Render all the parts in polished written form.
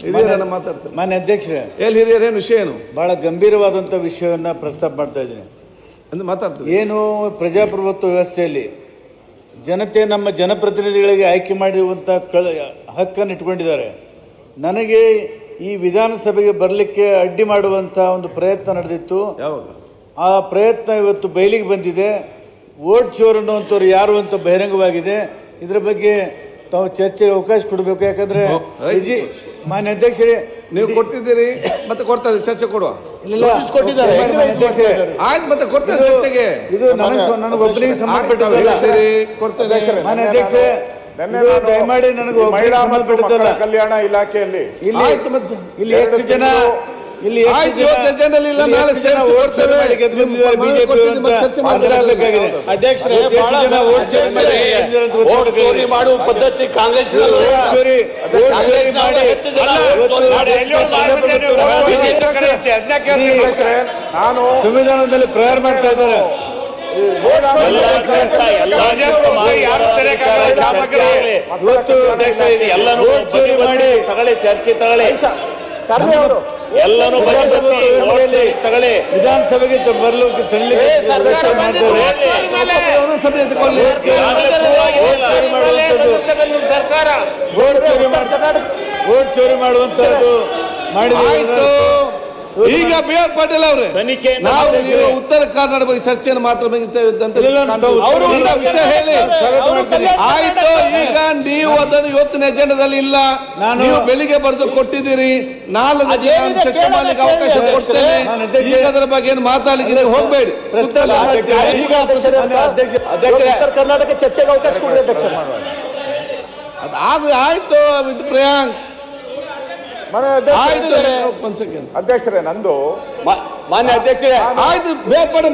ಹಿರಿಯರನ್ನ ಮಾತಾಡ್ತಾರೆ. ಮಾನ್ಯ ಅಧ್ಯಕ್ಷರೇ, ಎಲ್ಲಿ ಹಿರಿಯರೇನು ವಿಷಯ ಏನು? ಬಹಳ ಗಂಭೀರವಾದಂಥ ವಿಷಯವನ್ನ ಪ್ರಸ್ತಾಪ ಮಾಡ್ತಾ ಇದ್ದೀನಿ. ಅಂದ್ರೆ ಮಾತಾಡ್ತಾರೆ. ಏನು ಪ್ರಜಾಪ್ರಭುತ್ವ ವ್ಯವಸ್ಥೆಯಲ್ಲಿ ಜನತೆ ನಮ್ಮ ಜನಪ್ರತಿನಿಧಿಗಳಿಗೆ ಆಯ್ಕೆ ಮಾಡಿರುವಂಥ ಹಕ್ಕನ್ನು ಇಟ್ಕೊಂಡಿದ್ದಾರೆ. ನನಗೆ ಈ ವಿಧಾನಸಭೆಗೆ ಬರಲಿಕ್ಕೆ ಅಡ್ಡಿ ಮಾಡುವಂಥ ಒಂದು ಪ್ರಯತ್ನ ನಡೆದಿತ್ತು. ಯಾವಾಗ ಆ ಪ್ರಯತ್ನ ಇವತ್ತು ಬಯಲಿಗೆ ಬಂದಿದೆ. ವೋಟ್ ಚೋರ್ ಅನ್ನುವಂಥವ್ರು ಯಾರು ಅಂತ ಬಹಿರಂಗವಾಗಿದೆ. ಇದರ ಬಗ್ಗೆ ತಾವು ಚರ್ಚೆಗೆ ಅವಕಾಶ ಕೊಡಬೇಕು. ಯಾಕಂದ್ರೆ ಮಾನ್ಯ ಅಧ್ಯಕ್ಷರೇ, ನೀವು ಕೊಟ್ಟಿದ್ದೀರಿ, ಮತ್ತೆ ಕೊಡ್ತಾ ಇದ್ದೀರಿ, ಚರ್ಚೆ ಕೊಡುವ. ಕೊಟ್ಟಿದ್ದಾರೆ ಆಯ್ತು, ಮತ್ತೆ ಕೊಡ್ತಾರೆ ಚರ್ಚೆಗೆ. ಇದು ನನಗೊಬ್ಬರಿಗೆ ಸಂಬಂಧಪಟ್ಟಿದ್ದಲ್ಲ. ಮಾನ್ಯ ಅಧ್ಯಕ್ಷರೇ, ದಯಮಾಡಿ ನನಗೆ ಮಹಿಳಾ ಮತ್ತು ಮಕ್ಕಳ ಕಲ್ಯಾಣ ಇಲಾಖೆಯಲ್ಲಿ ಇಲ್ಲಿ ಎಷ್ಟು ಜನ ಜನರಲ್ಲಿ ಇಲ್ಲ, ನಾಳೆ ಚೋರಿ ಮಾಡುವ ಪದ್ಧತಿ ಕಾಂಗ್ರೆಸ್ ನಾನು ಸಂವಿಧಾನದಲ್ಲಿ ಪ್ರೇಯರ್ ಮಾಡ್ತಾ ಇದ್ದಾರೆ. ಎಲ್ಲನೂ ತಗೊಳ್ಳಿ, ಚರ್ಚೆ ತಗೊಳ್ಳಿ, ಎಲ್ಲನೂ ತಗೊಳ್ಳಿ. ವಿಧಾನಸಭೆಗೆ ಬರಲು ಸರ್ಕಾರ ವೋಟ್ ಚೋರಿ ಮಾಡುವಂತದ್ದು ಮಾಡಿದ್ರು. ಈಗ ಬಿ ಆರ್ ಪಾಟೀಲ್ ಅವರೇ, ನಾವು ನೀವು ಉತ್ತರ ಕರ್ನಾಟಕ ಬಗ್ಗೆ ಚರ್ಚೆಯನ್ನು ಮಾತ್ರ ವಿಷಯ ಹೇಳಿ. ಆಯ್ತು, ಈಗ ನೀವು ಅದನ್ನು ಇವತ್ತಿನ ಎಜೆಂಡಾದಲ್ಲಿ ಇಲ್ಲ. ನೀವು ಬೆಳಿಗ್ಗೆ ಬರೆದು ಕೊಟ್ಟಿದ್ದೀರಿ, ನಾಳೆ ಚರ್ಚೆ ಮಾಡ್ಲಿಕ್ಕೆ ಅವಕಾಶ ಕೊಡ್ತೇನೆ. ಈಗ ಅದರ ಬಗ್ಗೆ ಏನು ಮಾತಾಡ್ಲಿಕ್ಕೆ ನೀವು ಹೋಗ್ಬೇಡಿ. ಉತ್ತರ ಕರ್ನಾಟಕ ಚರ್ಚೆಗೆ ಅವಕಾಶ ಕೊಡಿ ಅಧ್ಯಕ್ಷ. ಆಯ್ತು ಪ್ರಿಯಾಂಕ್, ಅಧ್ಯಕ್ಷರೇ, ನಂದು ಮಾನ್ಯ ಅಧ್ಯಕ್ಷರೇ, ಆಯ್ತು ಬೇರ್ಪಡ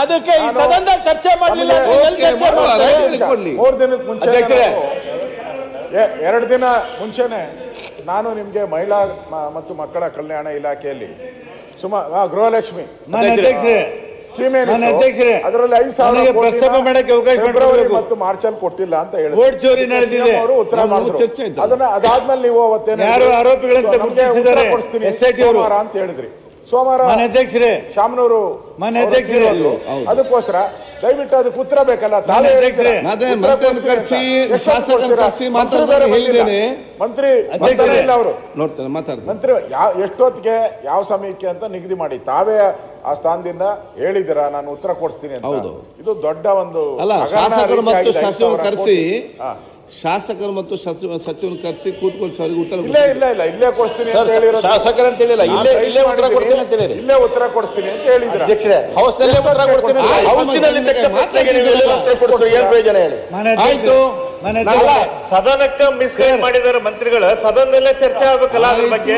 ಅದಕ್ಕೆ ಈ ಸದನದಲ್ಲಿ ಚರ್ಚೆ ಮಾಡಲಿಲ್ಲ. 3 ದಿನದ ಮುಂಚೆ, 2 ದಿನ ಮುಂಚೆನೆ ನಾನು ನಿಮ್ಗೆ ಮಹಿಳಾ ಮತ್ತು ಮಕ್ಕಳ ಕಲ್ಯಾಣ ಇಲಾಖೆಯಲ್ಲಿ ಗೃಹಲಕ್ಷ್ಮಿ ಸ್ಕೀಮ್ ಅದರಲ್ಲಿ 5,000 ಪ್ರಸ್ತಾಪ ಮಾಡಕ್ಕೆ ಅವಕಾಶ ಮತ್ತು ಮಾರ್ಚ್ ಅಲ್ಲಿ ಕೊಟ್ಟಿಲ್ಲ ಅಂತ ಹೇಳಿದ್ರು. ವೋಟ್ ಚೋರಿ ನಡೆದಿದೆ, ಉತ್ತರ ಮಾಡಿದ್ರು. ಅದನ್ನ ಅದಾದ್ಮೇಲೆ ನೀವು ಅವತ್ತೇನು ಯಾರು ಆರೋಪಿಗಳಂತ ಗುರುತಿಸಿದ್ದಾರೆ ಕೊಡಿಸ್ತೀನಿ ಅಂತ ಹೇಳಿದ್ರಿ. ಸೋಮವಾರ ಅಧ್ಯಕ್ಷರೇ, ಶಾಮನೂರು ಮಾನ್ಯ ಅಧ್ಯಕ್ಷರೇ, ಅದಕ್ಕೋಸ್ಕರ ದಯವಿಟ್ಟು ಅದಕ್ಕೆ ಉತ್ತರ ಬೇಕಲ್ಲ. ಮಂತ್ರಿ ಇಲ್ಲ, ಅವರು ನೋಡ್ತಾರೆ ಮಾತಾಡ್ತಾರೆ. ಮಂತ್ರಿ ಎಷ್ಟೊತ್ತಿಗೆ ಯಾವ ಸಮಯಕ್ಕೆ ಅಂತ ನಿಗದಿ ಮಾಡಿ ತಾವೇ ಆ ಸ್ಥಾನದಿಂದ ಹೇಳಿದಿರಾ ನಾನು ಉತ್ತರ ಕೊಡ್ತೀನಿ ಅಂತ. ಇದು ದೊಡ್ಡ ಒಂದು ಅಲ್ಲ, ಶಾಸಕರು ಮತ್ತು ಸಚಿವರು ಕರೆಸಿ, ಶಾಸಕರು ಮತ್ತು ಸಚಿವರು ಕರೆಸಿ ಕೂತ್ಕೊಳ್ಳಿ ಅವರಿಗೆ ಉತ್ತರ. ಇಲ್ಲೇ ಕೊಡ್ತೀನಿ ಅಂತ ಹೇಳಿರೋ ಶಾಸಕರ ಅಂತ ಹೇಳಿಲ್ಲ, ಇಲ್ಲೇ ಉತ್ತರ ಕೊಡ್ತೀನಿ ಅಂತ ಹೇಳಿ, ಇಲ್ಲೇ ಉತ್ತರ ಕೊಡಿಸ್ತೀನಿ ಅಂತ ಹೇಳಿದ್ರು ಅಧ್ಯಕ್ಷರೇ. ಹೌಸ್ನಲ್ಲೇ ಉತ್ತರ ಕೊಡ್ತೀನಿ, ಏನ್ ಪ್ರಯೋಜನ ಹೇಳಿ. ಆಯ್ತು, ಸದನಕ್ಕೆ ಮಿಸ್ಗೈಡ್ ಮಾಡಿದಾರೆ ಮಂತ್ರಿಗಳು. ಸದನದಲ್ಲೇ ಚರ್ಚೆ ಆಗ್ಬೇಕಲ್ಲ ಅದ್ರ ಬಗ್ಗೆ.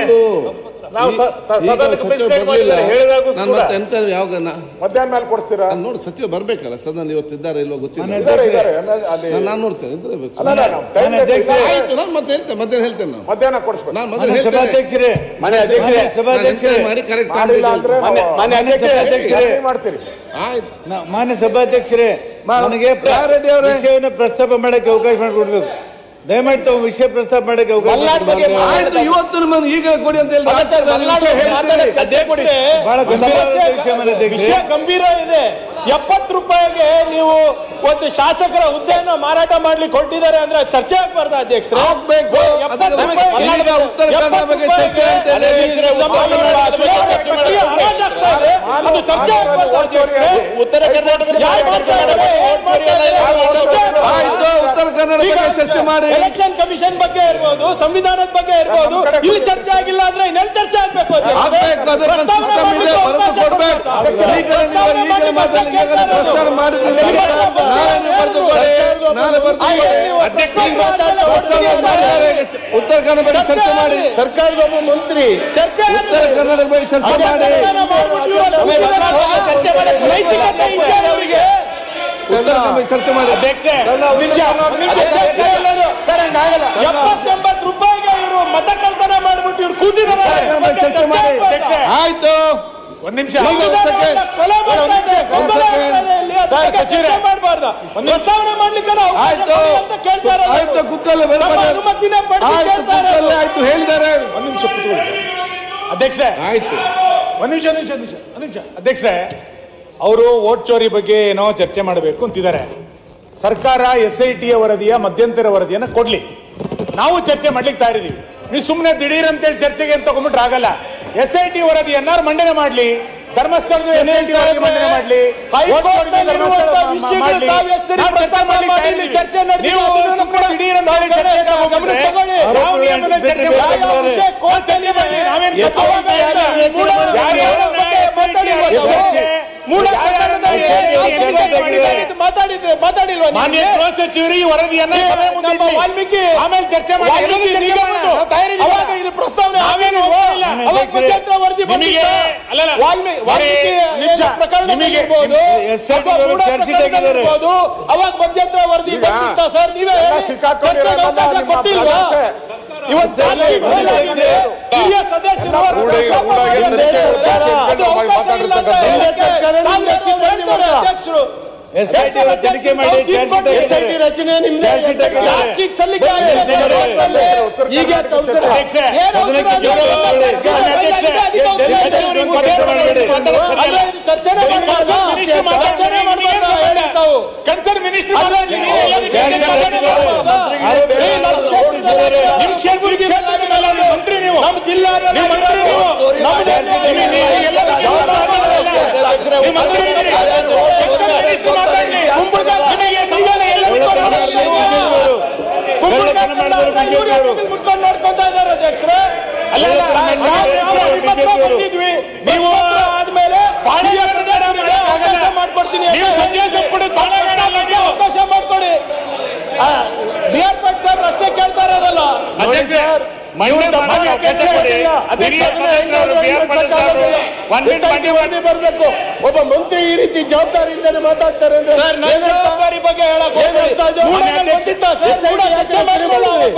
ಮಧ್ಯಾಹ್ನ ಮೇಲೆ ಕೊಡ್ತೀರಾ? ನೋಡಿ, ಸಚಿವ ಬರ್ಬೇಕಲ್ಲ ಸದನ, ಇವತ್ತಿದ್ದಾರೆ ಇಲ್ವೋ ಗೊತ್ತಿಲ್ಲ. ನಾನು ನೋಡ್ತೇನೆ. ನಾನು ಮತ್ತೆ ಹೇಳ್ತೇನೆ. ಮಧ್ಯಾಹ್ನ ಕೊಡಿಸ್ಬೇಕು. ನಾನು ಮೊದಲು ಸಭಾಧ್ಯಕ್ಷರೇ ಮಾಡಿ ಕರೆಕ್ಟ್ ಮಾಡ್ತೀರಿ. ಮಾನ್ಯ ಸಭಾಧ್ಯಕ್ಷರೇ, ನನಗೆ ವಿಷಯವನ್ನು ಪ್ರಸ್ತಾಪ ಮಾಡಕ್ಕೆ ಅವಕಾಶ ಮಾಡಿಕೊಡ್ಬೇಕು. ದಯಮಾಡಿ ತಾವು ವಿಷಯ ಪ್ರಸ್ತಾಪ ಮಾಡಕ್ಕೆ ಅವಕಾಶ. ಇವತ್ತು ಈಗ ಕೊಡಿ ಅಂತ ಬಹಳ ವಿಷಯ ಗಂಭೀರ ಇದೆ. 70 ರೂಪಾಯಿಗೆ ನೀವು ಒಂದು ಶಾಸಕರ ಹುದ್ದೆಯನ್ನು ಮಾರಾಟ ಮಾಡ್ಲಿಕ್ಕೆ ಹೊರಟಿದ್ದಾರೆ ಅಂದ್ರೆ ಚರ್ಚೆ ಆಗ್ಬಾರ್ದ ಅಧ್ಯಕ್ಷರೇ? ಆಗ್ಬೇಕು. ಉತ್ತರ ಕನ್ನಡ ಬಗ್ಗೆ ಚರ್ಚೆ ಅದು ಚರ್ಚೆ ಉತ್ತರ ಕರ್ನಾಟಕದ ಉತ್ತರ ಕನ್ನಡ ಬಗ್ಗೆ ಚರ್ಚೆ ಮಾಡಿ. ಎಲೆಕ್ಷನ್ ಕಮಿಷನ್ ಬಗ್ಗೆ ಇರ್ಬೋದು, ಸಂವಿಧಾನದ ಬಗ್ಗೆ ಇರ್ಬೋದು, ಇಲ್ಲಿ ಚರ್ಚೆ ಆಗಿಲ್ಲ ಅಂದ್ರೆ ಇನ್ನೆಲ್ಲಿ ಚರ್ಚೆ ಆಗ್ಬೇಕು? ಉತ್ತರ ಕನ್ನಡ ಬಗ್ಗೆ ಚರ್ಚೆ ಮಾಡಿ. ಸರ್ಕಾರದ ಒಬ್ಬ ಮಂತ್ರಿ ಚರ್ಚೆ ಉತ್ತರ ಕನ್ನಡ ಬಗ್ಗೆ ಚರ್ಚೆ ಮಾಡಿ. ಅವರಿಗೆ ಉತ್ತರ ಕನ್ನಡ ಚರ್ಚೆ ಮಾಡಿ. 70-80 ರೂಪಾಯಿಗೆ ಇವರು ಮತ ಕಲ್ಪನೆ ಮಾಡ್ಬಿಟ್ಟು ಇವ್ರು ಕೂತಿದ್ದಾರೆ. ಚರ್ಚೆ ಮಾಡಿ. ಆಯ್ತು, ಒಂದ್ ನಿಮಿಷ. ಮಾಡಬಾರ್ದು, ಪ್ರಸ್ತಾವನೆ ಮಾಡ್ಲಿಕ್ಕೆ ಆಯ್ತು ಕುಕ್ಕಲ್ಲಿ ಆಯ್ತು ಹೇಳಿದ್ದಾರೆ. ಒಂದ್ ನಿಮಿಷ ಕೂತ್ಕೊಳ್ಳಿ ಸರ್. ಅಧ್ಯಕ್ಷರೇ ಆಯ್ತು ಒಂದ್ ನಿಮಿಷ ಅಧ್ಯಕ್ಷರೇ, ಅವರು ವೋಟ್ ಚೋರಿ ಬಗ್ಗೆ ಏನೋ ಚರ್ಚೆ ಮಾಡಬೇಕು ಅಂತಿದ್ದಾರೆ. ಸರ್ಕಾರ SIT ವರದಿಯ ಮಧ್ಯಂತರ ವರದಿಯನ್ನು ಕೊಡ್ಲಿ, ನಾವು ಚರ್ಚೆ ಮಾಡ್ಲಿಕ್ಕೆ ತಯಾರಿದ್ದೀವಿ. ನೀವು ಸುಮ್ಮನೆ ದಿಢೀರ್ ಅಂತೇಳಿ ಚರ್ಚೆಗೆ ಅಂತ ತಗೊಂಡ್ಬಿಟ್ರೆ ಆಗಲ್ಲ. SIT ವರದಿಯನ್ನ ಮಂಡನೆ ಮಾಡ್ಲಿ, ಧರ್ಮಸ್ಥಳದ SIT ವರದಿ ಮಂಡನೆ ಮಾಡ್ಲಿ, ಚರ್ಚೆ ಸಚಿವರು ವರದಿಯನ್ನ ವಾಲ್ಮೀಕಿ ಆಮೇಲೆ ಚರ್ಚೆ ಮಾಡಿ ಪ್ರಸ್ತಾವನೆ ಅವಾಗ ಮಧ್ಯಂತರ ವರದಿ ಸರ್ ನೀವೇ ಕೊಟ್ಟಿಲ್ವಾ? ಇವತ್ತು ಹಿರಿಯ ಸದಸ್ಯರು ಅಧ್ಯಕ್ಷರು ತನಿಖೆ ಮಾಡಿ ರಚನೆ ಕನ್ಸರ್ನ್ ಮಿನಿಸ್ಟರ್ ಮಂತ್ರಿ ನೀವು, ನಮ್ಮ ಜಿಲ್ಲಾ ನೋಡ್ಕೊಂತ ಇದ್ದಾರೆ ಅಧ್ಯಕ್ಷರೇ. ನೀವು ಆದ್ಮೇಲೆ ಮಾಡ್ಕೊಡ್ತೀನಿ, ಅವಕಾಶ ಮಾಡ್ಕೊಡಿ. BR ಪಾಟೀಲ್ ಸಾಹೇಬ್ರು ಅಷ್ಟೇ ಕೇಳ್ತಾ ಇರೋದಲ್ಲ. ಬರ್ಬೇಕು, ಒಬ್ಬ ಮಂತ್ರಿ ಈ ರೀತಿ ಜವಾಬ್ದಾರಿಯಿಂದಾನೆ ಮಾತಾಡ್ತಾರೆ ಅಂದ್ರೆ ಜವಾಬ್ದಾರಿ ಬಗ್ಗೆ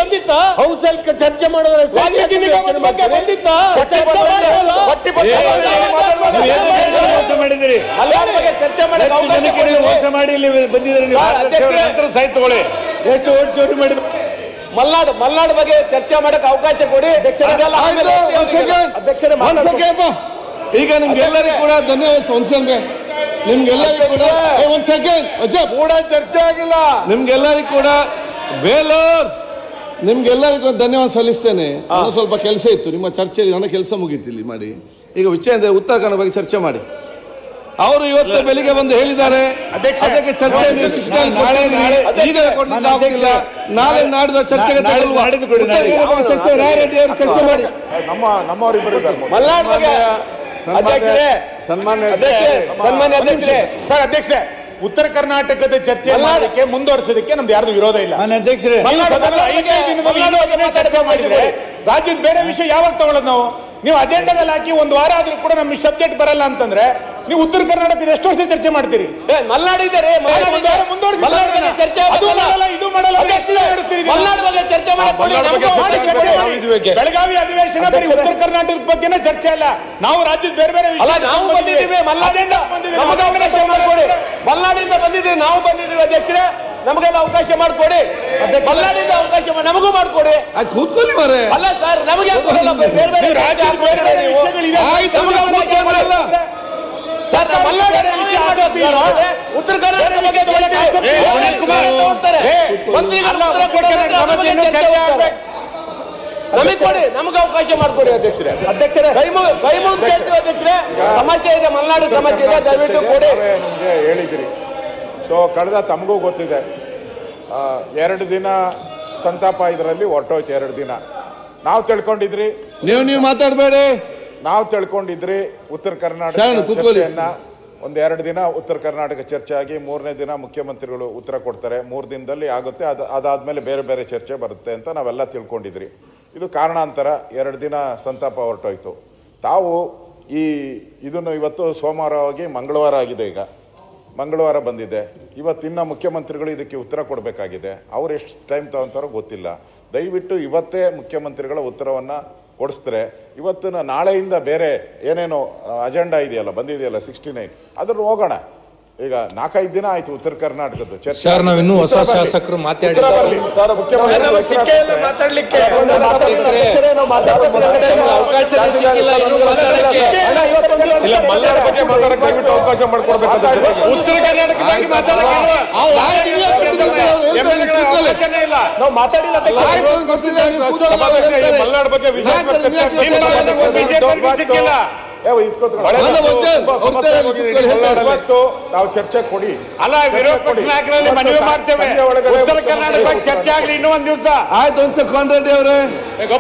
ಬಂದಿತ್ತ ಹೌಸಲ್ಲಿ ಚರ್ಚೆ ಮಾಡಿದ್ರೆ ಬಂದಿತ್ತ ಮಾಡಿದಿರಿ ಚರ್ಚೆ ಮೋಸ ಮಾಡಿ ಇಲ್ಲಿ ಬಂದಿದ್ದೀರಿ. ಸೈಟ್ ತಗೊಳ್ಳಿ, ಎಷ್ಟು ಓಟ್ ಚೋರಿ ಮಾಡಿ ಮಲ್ನಾಡ್ ಬಗ್ಗೆ ಚರ್ಚೆ ಮಾಡಕ್ ಅವಕಾಶ ಕೊಡಿ ಅಧ್ಯಕ್ಷರೇ. ಈಗ ನಿಮ್ಗೆಲ್ಲರಿಗೂ ಕೂಡ ಧನ್ಯವಾದ. ನಿಮ್ಗೆಲ್ಲರಿಗೂ ಕೂಡ ಒಂದ್ ಸೆಕೆಂಡ್ ಕೂಡ ಚರ್ಚೆ ಆಗಿಲ್ಲ. ನಿಮ್ಗೆಲ್ಲರಿಗೂ ಕೂಡ ಬೇಲೂರ್ ನಿಮ್ಗೆಲ್ಲರಿಗೂ ಧನ್ಯವಾದ ಸಲ್ಲಿಸ್ತೇನೆ. ನಾನು ಸ್ವಲ್ಪ ಕೆಲಸ ಇತ್ತು ನಿಮ್ಮ ಚರ್ಚೆ, ನನ್ನ ಕೆಲಸ ಮುಗೀತಿಲ್ಲಿ ಮಾಡಿ. ಈಗ ವಿಷಯ ಅಂದ್ರೆ ಉತ್ತರ ಕನ್ನಡ ಬಗ್ಗೆ ಚರ್ಚೆ ಮಾಡಿ. ಅವರು ಇವತ್ತು ಬೆಳಿಗ್ಗೆ ಬಂದು ಹೇಳಿದ್ದಾರೆ ಅದಕ್ಕೆ ಚರ್ಚೆ ನಾಳೆ ನಾಡಿದ ಚರ್ಚೆಗೆ ಚರ್ಚೆ ರಾಯರೆಡ್ಡಿ ಅವರು ಚರ್ಚೆ ಮಾಡಿ. ನಮ್ಮವರಿಬ್ಬರು ಸನ್ಮಾನ್ಯ ಅಧ್ಯಕ್ಷರೇ, ಸರ್ ಅಧ್ಯಕ್ಷರೇ, ಉತ್ತರ ಕರ್ನಾಟಕದ ಚರ್ಚೆ ಮಾಡೋದಕ್ಕೆ ಮುಂದುವರಿಸೋದಕ್ಕೆ ನಮ್ದು ಯಾರ್ದು ವಿರೋಧ ಇಲ್ಲ. ಅಧ್ಯಕ್ಷರೇ, ರಾಜ್ಯದ ಬೇರೆ ವಿಷಯ ಯಾವಾಗ ತಗೊಳ್ಳೋದು ನಾವು? ನೀವು ಅಜೆಂಡಾದಲ್ಲಿ ಹಾಕಿ ಒಂದು ವಾರ ಆದ್ರೂ ಕೂಡ ನಮ್ಗೆ ಸಬ್ಜೆಕ್ಟ್ ಬರಲ್ಲ ಅಂತಂದ್ರೆ ನೀವು ಉತ್ತರ ಕರ್ನಾಟಕದ ಎಷ್ಟು ವರ್ಷ ಚರ್ಚೆ ಮಾಡ್ತೀರಿ? ಮಲ್ನಾಡಿದ್ದಾರೆ ಬೆಳಗಾವಿ ಅಧಿವೇಶನ ಬರೀ ಉತ್ತರ ಕರ್ನಾಟಕದ ಬಗ್ಗೆನೇ ಚರ್ಚೆ ಅಲ್ಲ, ನಾವು ರಾಜ್ಯದ ಬೇರೆ ಬೇರೆ ನಾವು ಬಂದಿದ್ದೀವಿ. ಮಲ್ನಾಡಿಂದ ಬಂದಿದ್ದೀವಿ, ನಾವು ಬಂದಿದ್ದೀವಿ ಅಧ್ಯಕ್ಷರೇ. ನಮಗೆಲ್ಲ ಅವಕಾಶ ಮಾಡಿಕೊಡಿ, ಮಲ್ನಾಡಿಂದ ಅವಕಾಶ ನಮಗೂ ಮಾಡಿಕೊಡಿ. ಕೂತ್ಕೊಳ್ಳಿ ಮಾರೆ. ಅಲ್ಲ ಸರ್, ನಮಗೆ ಬೇರೆ ಬೇರೆ ಉತ್ತರ ಕರ್ನಾಟಕ ನಮಗೆ ಕೊಡಿ, ನಮಗೆ ಅವಕಾಶ ಮಾಡಿಕೊಡಿ ಅಧ್ಯಕ್ಷರೇ. ಕೈ ಮುಗಿದು ಕೇಳ್ತೀವಿ ಅಧ್ಯಕ್ಷರೇ. ಸಮಸ್ಯೆ ಇದೆ, ಮಲೆನಾಡು ಸಮಸ್ಯೆ ಇದೆ, ದಯವಿಟ್ಟು ಕೊಡಿ. ನಿಮಗೆ ಹೇಳಿದಿರಿ. ಸೊ ಕಳೆದ ತಮಗೂ ಗೊತ್ತಿದೆ, 2 ದಿನ ಸಂತಾಪ ಇದರಲ್ಲಿ ಹೊರಟೋಯ್ತು. 2 ದಿನ ನಾವು ತಿಳ್ಕೊಂಡಿದ್ರಿ, ನೀವು ಮಾತಾಡಬೇಡಿ. ನಾವು ತಿಳ್ಕೊಂಡಿದ್ರಿ ಉತ್ತರ ಕರ್ನಾಟಕ ಚರ್ಚೆಯನ್ನ 1-2 ದಿನ ಉತ್ತರ ಕರ್ನಾಟಕ ಚರ್ಚೆ ಆಗಿ 3ನೇ ದಿನ ಮುಖ್ಯಮಂತ್ರಿಗಳು ಉತ್ತರ ಕೊಡ್ತಾರೆ. 3 ದಿನದಲ್ಲಿ ಆಗುತ್ತೆ. ಅದಾದ್ಮೇಲೆ ಬೇರೆ ಬೇರೆ ಚರ್ಚೆ ಬರುತ್ತೆ ಅಂತ ನಾವೆಲ್ಲ ತಿಳ್ಕೊಂಡಿದ್ರಿ. ಇದು ಕಾರಣಾಂತರ 2 ದಿನ ಸಂತಾಪ ಹೊರಟೋಯ್ತು. ತಾವು ಇದನ್ನು ಇವತ್ತು ಸೋಮವಾರವಾಗಿ ಮಂಗಳವಾರ ಆಗಿದೆ. ಈಗ ಮಂಗಳವಾರ ಬಂದಿದೆ. ಇವತ್ತಿನ ಮುಖ್ಯಮಂತ್ರಿಗಳು ಇದಕ್ಕೆ ಉತ್ತರ ಕೊಡಬೇಕಾಗಿದೆ. ಅವ್ರು ಎಷ್ಟು ಟೈಮ್ ತಗೊಂತಾರೋ ಗೊತ್ತಿಲ್ಲ. ದಯವಿಟ್ಟು ಇವತ್ತೇ ಮುಖ್ಯಮಂತ್ರಿಗಳ ಉತ್ತರವನ್ನು ಕೊಡಿಸ್ತಾರೆ. ಇವತ್ತಿನ ನಾಳೆಯಿಂದ ಬೇರೆ ಏನೇನೋ ಅಜೆಂಡಾ ಇದೆಯಲ್ಲ, ಬಂದಿದೆಯಲ್ಲ 69, ಅದ್ರಲ್ಲಿ ಹೋಗೋಣ. ಈಗ 4-5 ದಿನ ಆಯ್ತು ಉತ್ತರ ಕರ್ನಾಟಕದ್ದು ಚರ್ಚೆ. ಸರ್, ನಾವಿನ್ನೂ ಹೊಸ ಉತ್ತರ ಬರ್ಲಿ. ಶಾಸಕರು ಮಾತಾಡಿ ಉತ್ತರ ಬರ್ಲಿ. ಮುಖ್ಯಮಂತ್ರಿಗಳು ಉತ್ತರ ಕೊಡ್ತಾರೆ. ಮಾತಾಡ್ಲಿಕ್ಕೆ ಅವಕಾಶ ಸಿಕ್ಕಿಲ್ಲ ಇನ್ನು ಮಾತಾಡಕ್ಕೆ. ಇಲ್ಲ, ಮಲ್ನಾಡ್ ಬಗ್ಗೆ ಮಾತಾಡಕ್ಕೆ ದಯವಿಟ್ಟು ಅವಕಾಶ ಮಾಡ್ಕೊಡ್ಬೇಕಾಗುತ್ತೆ. ಉತ್ತರ ಕರ್ನಾಟಕದಲ್ಲಿ ನಾವು ಮಾತಾಡಿಲ್ಲ ಮಲ್ನಾಡ್ ಬಗ್ಗೆ ಸಿಕ್ಕಿಲ್ಲ. ತಾವು ಚರ್ಚೆ ಕೊಡಿ. ಅಲ್ಲ, ವಿರೋಧ ಪಕ್ಷ ನಾಯಕರಲ್ಲಿ ಮನವಿ ಮಾಡ್ತೇವೆ, ಉತ್ತರ ಕರ್ನಾಟಕ ಚರ್ಚೆ ಆಗ್ಲಿ ಇನ್ನೂ ಒಂದ್ ದಿವಸ. ಆಯ್ತು, ಒಂದ್ಸಲ ಕೋನ್ ರೆಡ್ಡಿ ಅವರೇ.